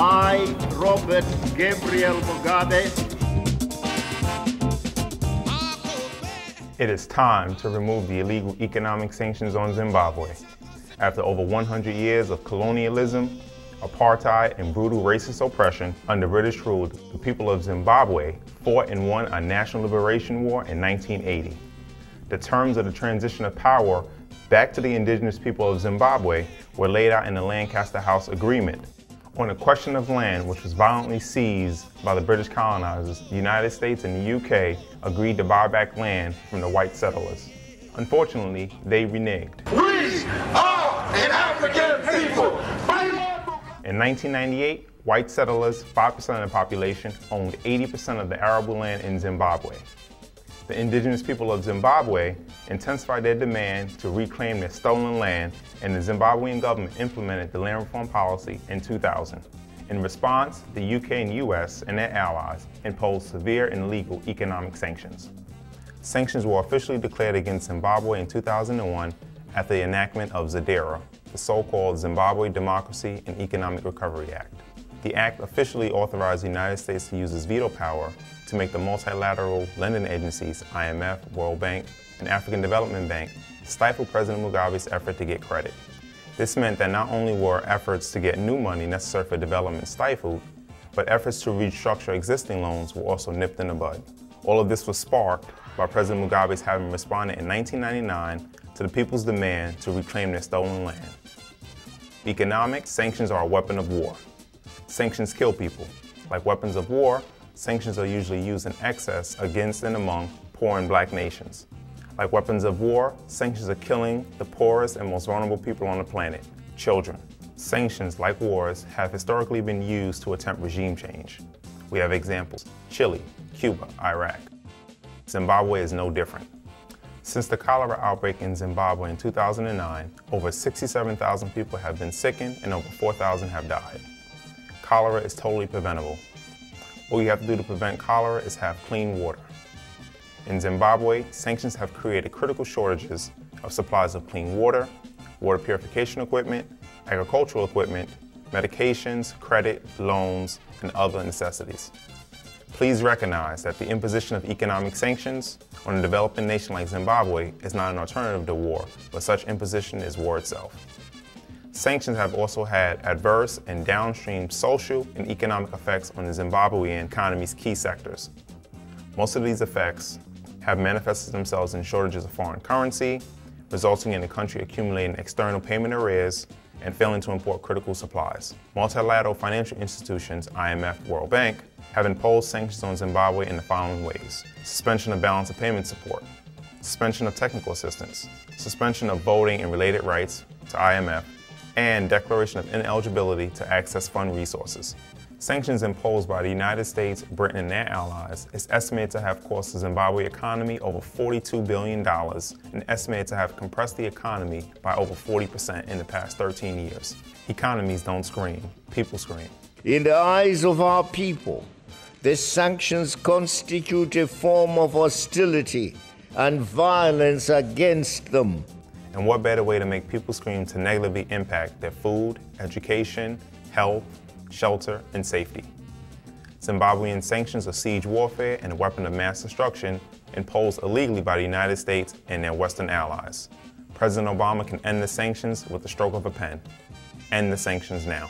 I, Robert Gabriel Mugabe. It is time to remove the illegal economic sanctions on Zimbabwe. After over 100 years of colonialism, apartheid, and brutal racist oppression under British rule, the people of Zimbabwe fought and won a national liberation war in 1980. The terms of the transition of power back to the indigenous people of Zimbabwe were laid out in the Lancaster House Agreement. On a question of land which was violently seized by the British colonizers, the United States and the UK agreed to buy back land from the white settlers. Unfortunately, they reneged. We are an African people! In 1998, white settlers, 5% of the population, owned 80% of the arable land in Zimbabwe. The indigenous people of Zimbabwe intensified their demand to reclaim their stolen land, and the Zimbabwean government implemented the land reform policy in 2000. In response, the UK and US and their allies imposed severe and illegal economic sanctions. Sanctions were officially declared against Zimbabwe in 2001 after the enactment of ZEDERA, the so-called Zimbabwe Democracy and Economic Recovery Act. The act officially authorized the United States to use its veto power to make the multilateral lending agencies, IMF, World Bank, and African Development Bank, stifle President Mugabe's effort to get credit. This meant that not only were efforts to get new money necessary for development stifled, but efforts to restructure existing loans were also nipped in the bud. All of this was sparked by President Mugabe's having responded in 1999 to the people's demand to reclaim their stolen land. Economic sanctions are a weapon of war. Sanctions kill people. Like weapons of war, sanctions are usually used in excess against and among poor and black nations. Like weapons of war, sanctions are killing the poorest and most vulnerable people on the planet, children. Sanctions, like wars, have historically been used to attempt regime change. We have examples: Chile, Cuba, Iraq. Zimbabwe is no different. Since the cholera outbreak in Zimbabwe in 2009, over 67,000 people have been sickened and over 4,000 have died. Cholera is totally preventable. All you have to do to prevent cholera is have clean water. In Zimbabwe, sanctions have created critical shortages of supplies of clean water, water purification equipment, agricultural equipment, medications, credit, loans, and other necessities. Please recognize that the imposition of economic sanctions on a developing nation like Zimbabwe is not an alternative to war, but such imposition is war itself. Sanctions have also had adverse and downstream social and economic effects on the Zimbabwean economy's key sectors. Most of these effects have manifested themselves in shortages of foreign currency, resulting in the country accumulating external payment arrears and failing to import critical supplies. Multilateral financial institutions, IMF, World Bank, have imposed sanctions on Zimbabwe in the following ways: suspension of balance of payment support, suspension of technical assistance, suspension of voting and related rights to IMF, and declaration of ineligibility to access fund resources. Sanctions imposed by the United States, Britain, and their allies is estimated to have cost the Zimbabwe economy over $42 billion and estimated to have compressed the economy by over 40% in the past 13 years. Economies don't scream, people scream. In the eyes of our people, the sanctions constitute a form of hostility and violence against them. And what better way to make people scream to negatively impact their food, education, health, shelter, and safety? Zimbabwean sanctions are siege warfare and a weapon of mass destruction imposed illegally by the United States and their Western allies. President Obama can end the sanctions with the stroke of a pen. End the sanctions now.